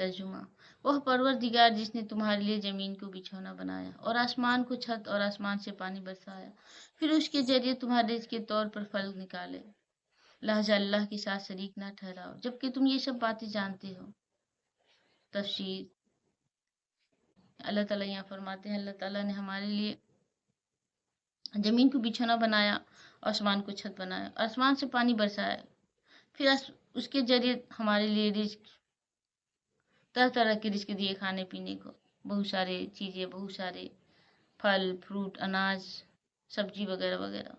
ترجمہ: وہ پروردگار جس نے تمہارے لیے زمین کو بچھونا بنایا اور آسمان کو چھت اور آسمان سے پانی برسایا، پھر اس کے ذریعے تمہارے رزق کے طور پر پھل نکالے، لہذا اللہ کے ساتھ شریک نہ ٹھہراؤ جبکہ تم یہ سب باتیں جانتے ہو۔ تفسیر: اللہ تعالیٰ یہاں فرماتے ہیں اللہ تعالیٰ نے ہمارے لیے زمین کو بچھونا بنایا، آسمان کو چھت بنایا، آسمان سے پانی برسایا، پھر اس کے ذریعے ہمارے لیے رزق، طرح طرح کے رزق دیے کھانے پینے کو، بہت سارے چیزیں، بہت سارے پھل فروٹ، اناج، سبزی وغیرہ وغیرہ۔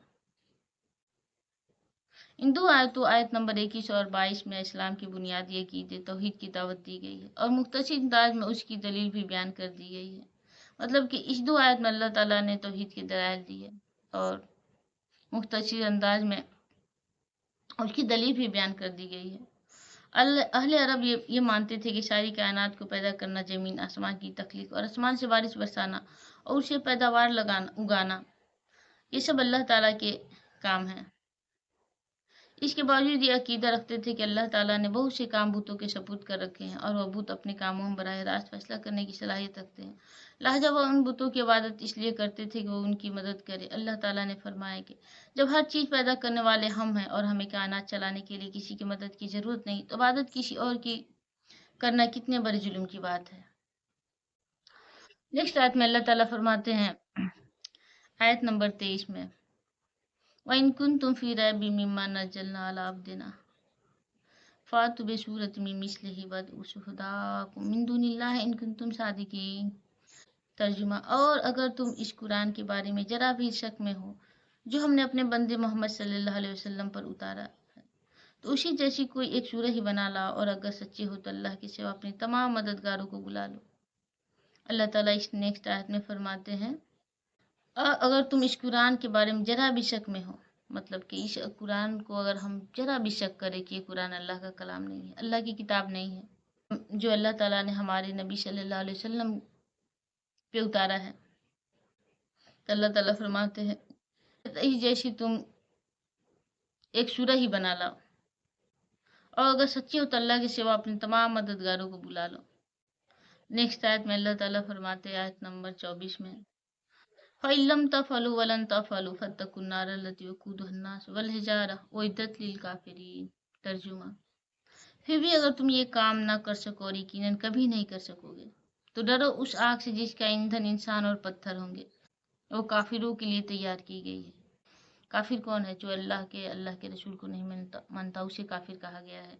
ان دو آیتوں آیت نمبر 21 اور 22 میں اسلام کی بنیادی عقیدے توحید کی دعوت دی گئی ہے اور مختصر انداز میں اس کی دلیل بھی بیان کر دی گئی ہے۔ مطلب کہ اس دو آیت میں اللہ تعالیٰ نے توحید کی دلائل دی ہے اور مختصر انداز میں اس کی دلیل بھی بیان کر دی گئی ہے۔ اہل عرب یہ مانتے تھے کہ ساری کائنات کو پیدا کرنا، زمین آسمان کی تخلیق اور آسمان سے بارش برسانا اور اسے پیداوار اگانا، یہ سب اللہ تعالیٰ کے کام ہیں۔ اس کے باوجود یہ عقیدہ رکھتے تھے کہ اللہ تعالیٰ نے بہت سے کام بتوں کے سپرد کر رکھے ہیں اور وہ بت اپنے کاموں میں براہ راست فیصلہ کرنے کی صلاحیت رکھتے ہیں، لہذا وہ ان بتوں کی عبادت اس لیے کرتے تھے کہ وہ ان کی مدد کرے۔ اللہ تعالیٰ نے فرمایا کہ جب ہر چیز پیدا کرنے والے ہم ہیں اور ہمیں کائنات چلانے کے لیے کسی کی مدد کی ضرورت نہیں، تو عبادت کسی اور کی کرنا کتنے بڑے ظلم کی بات ہے۔ نیکسٹ آیت میں اللہ تعالیٰ فرماتے ہیں آیت نمبر 23 میں، وَإِن كُنتُمْ فِي رَيْبٍ مِّمَّا نَزَّلْنَا عَلَىٰ عَبْدِنَا فَأْتُوا بِسُورَةٍ مِّن مِّثْلِهِ وَادْعُوا شُهَدَاءَكُم مِّن دُونِ اللَّهِ إِن كُنتُمْ صَادِقِينَ۔ ترجمہ: اور اگر تم اس قرآن کے بارے میں ذرا بھی شک میں ہو جو ہم نے اپنے بندے محمد صلی اللہ علیہ وسلم پر اتارا ہے، تو اسی جیسی کوئی ایک سورہ ہی بنا لاؤ، اور اگر سچے ہو تو اللہ کے سوا اپنے تمام مددگاروں کو بلا لو۔ اللہ تعالیٰ اس نیکسٹ آیت میں فرماتے ہیں اگر تم اس قرآن کے بارے میں ذرا بھی شک میں ہو، مطلب کہ اس قرآن کو اگر ہم ذرا بھی شک کریں کہ یہ قرآن اللہ کا کلام نہیں ہے، اللہ کی کتاب نہیں ہے جو اللہ تعالیٰ نے ہمارے نبی صلی اللہ علیہ وسلم پہ اتارا ہے، تو اللہ تعالیٰ فرماتے ہیں جیسی تم ایک سورہ ہی بنا لاؤ، اور اگر سچے ہو تو اللہ کے سوا اپنے تمام مددگاروں کو بلا لو۔ نیکسٹ آیت میں اللہ تعالیٰ فرماتے ہیں آیت نمبر 24 میں، فَإِن لَّمْ تَفْعَلُوا وَلَن تَفْعَلُوا فَاتَّقُوا النَّارَ الَّتِي وَقُودُهَا النَّاسُ وَالْحِجَارَةُ أُعِدَّتْ لِلْكَافِرِينَ۔ ترجمہ: پھر بھی اگر تم یہ کام نہ کر سکو اور یقیناً کبھی نہیں کر سکو گے، تو ڈرو اس آگ سے جس کا ایندھن انسان اور پتھر ہوں گے، وہ کافروں کے لیے تیار کی گئی ہے۔ کافر کون ہے؟ جو اللہ کے رسول کو نہیں مانتا، اسے کافر کہا گیا ہے۔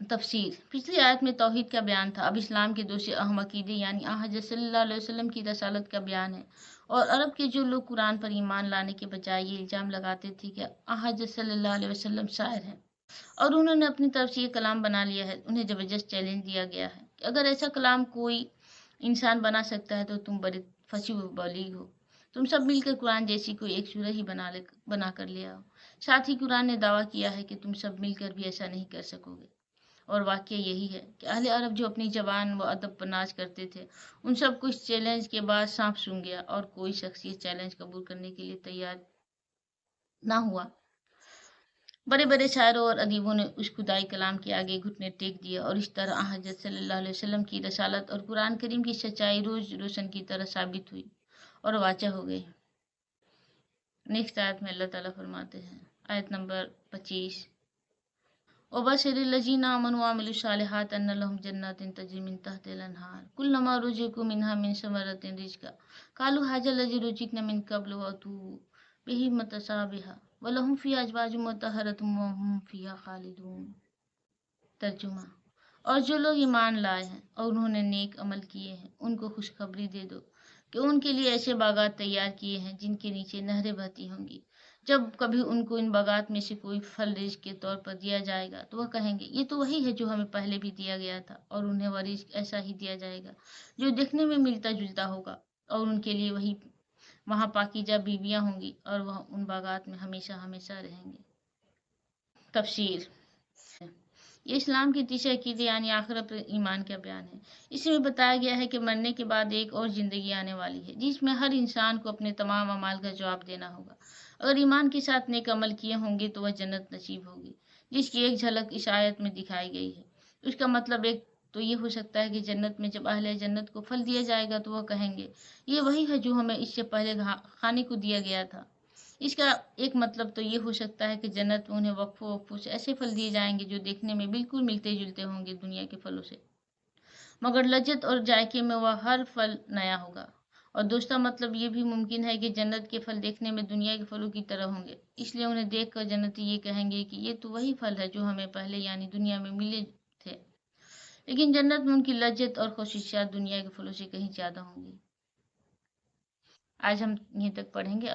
تفسیر: پچھلی آیت میں توحید کا بیان تھا، اب اسلام کے دوسرے اہم عقیدے یعنی حضرت صلی اللہ علیہ وسلم کی رسالت کا بیان ہے۔ اور عرب کے جو لوگ قرآن پر ایمان لانے کے بجائے یہ الزام لگاتے تھے کہ حضرت صلی اللہ علیہ وسلم شاعر ہیں اور انہوں نے اپنی طرف سے یہ کلام بنا لیا ہے، انہیں زبردست چیلنج دیا گیا ہے کہ اگر ایسا کلام کوئی انسان بنا سکتا ہے تو تم بڑے فصیح و بلیغ ہو، تم سب مل کر قرآن جیسی کوئی ایک سورہ ہی بنا کر لے آؤ۔ ساتھ ہی قرآن نے دعویٰ کیا ہے کہ تم سب مل کر بھی ایسا نہیں کر سکو گے، اور واقعہ یہی ہے کہ اہل عرب جو اپنی زبان و ادب پر ناز کرتے تھے، ان سب کو اس چیلنج کے بعد سانپ سونگھ گیا اور کوئی شخص یہ چیلنج قبول کرنے کے لیے تیار نہ ہوا۔ بڑے بڑے شاعروں اور ادیبوں نے اس خدائی کلام کے آگے گھٹنے ٹیک دیے، اور اس طرح حضرت صلی اللہ علیہ وسلم کی رسالت اور قرآن کریم کی سچائی روز روشن کی طرح ثابت ہوئی اور واضح ہو گئی۔ نیکسٹ آیت میں اللہ تعالیٰ فرماتے ہیں آیت نمبر 25، وَبَشِّرِ الَّذِينَ آمَنُوا وَعَمِلُوا الصَّالِحَاتِ أَنَّ لَهُمْ جَنَّاتٍ تَجْرِي مِن تَحْتِهَا الْأَنْهَارُ كُلَّمَا رُزِقُوا مِنْهَا مِن ثَمَرَةٍ رِزْقًا قَالُوا هَٰذَا الَّذِي رُزِقْنَا مِن قَبْلُ وَأُتُوا بِهِ مُتَشَابِهًا وَلَهُمْ فِيهَا أَزْوَاجٌ مُطَهَّرَةٌ وَهُمْ فِيهَا خَالِدُونَ۔ ترجمہ: اور جو لوگ ایمان لائے ہیں اور انہوں نے نیک عمل کیے ہیں، ان کو خوشخبری دے دو کہ ان کے لیے ایسے باغات تیار کیے ہیں جن کے نیچے نہریں بہتی ہوں گی۔ جب کبھی ان کو ان باغات میں سے کوئی پھل رزق کے طور پر دیا جائے گا تو وہ کہیں گے یہ تو وہی ہے جو ہمیں پہلے بھی دیا گیا تھا، اور انہیں وہ رزق ایسا ہی دیا جائے گا جو دیکھنے میں ملتا جلتا ہوگا، اور ان کے لیے وہاں پاکیزہ بیویاں ہوں گی اور وہ ان باغات میں ہمیشہ ہمیشہ رہیں گے۔ تفسیر: یہ اسلام کی تیسرے عقیدے یعنی آخرت پر ایمان کا بیان ہے۔ اس میں بتایا گیا ہے کہ مرنے کے بعد ایک اور زندگی آنے والی ہے جس میں ہر انسان کو اپنے تمام اعمال کا جواب دینا ہوگا۔ اگر ایمان کے ساتھ نیک عمل کیے ہوں گے تو وہ جنت نصیب ہوگی، جس کی ایک جھلک اس آیت میں دکھائی گئی ہے۔ اس کا مطلب ایک تو یہ ہو سکتا ہے کہ جنت میں جب اہل جنت کو پھل دیا جائے گا تو وہ کہیں گے یہ وہی ہے جو ہمیں اس سے پہلے کھانے کو دیا گیا تھا۔ اس کا ایک مطلب تو یہ ہو سکتا ہے کہ جنت میں انہیں وقفوں سے ایسے پھل دیے جائیں گے جو دیکھنے میں بالکل ملتے جلتے ہوں گے دنیا کے پھلوں سے، مگر لذت اور ذائقے میں وہ ہر پھل نیا ہوگا۔ اور دوسرا مطلب یہ بھی ممکن ہے کہ جنت کے پھل دیکھنے میں دنیا کے پھلوں کی طرح ہوں گے، اس لیے انہیں دیکھ کر جنتی یہ کہیں گے کہ یہ تو وہی پھل ہے جو ہمیں پہلے یعنی دنیا میں ملے تھے، لیکن جنت میں ان کی لذت اور خصوصیات دنیا کے پھلوں سے کہیں زیادہ ہوں گی۔ آج ہم یہیں تک پڑھیں گے،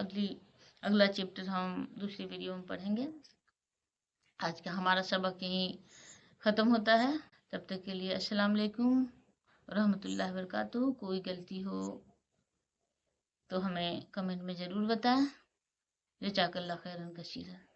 اگلا چیپٹر ہم دوسری ویڈیو میں پڑھیں گے۔ آج کا ہمارا سبق یہیں ختم ہوتا ہے، تب تک کے لیے السلام علیکم رحمۃ اللہ وبرکاتہ۔ کوئی غلطی ہو تو ہمیں کمنٹ میں ضرور بتائیں۔ جزاک اللہ خیرا کثیرا۔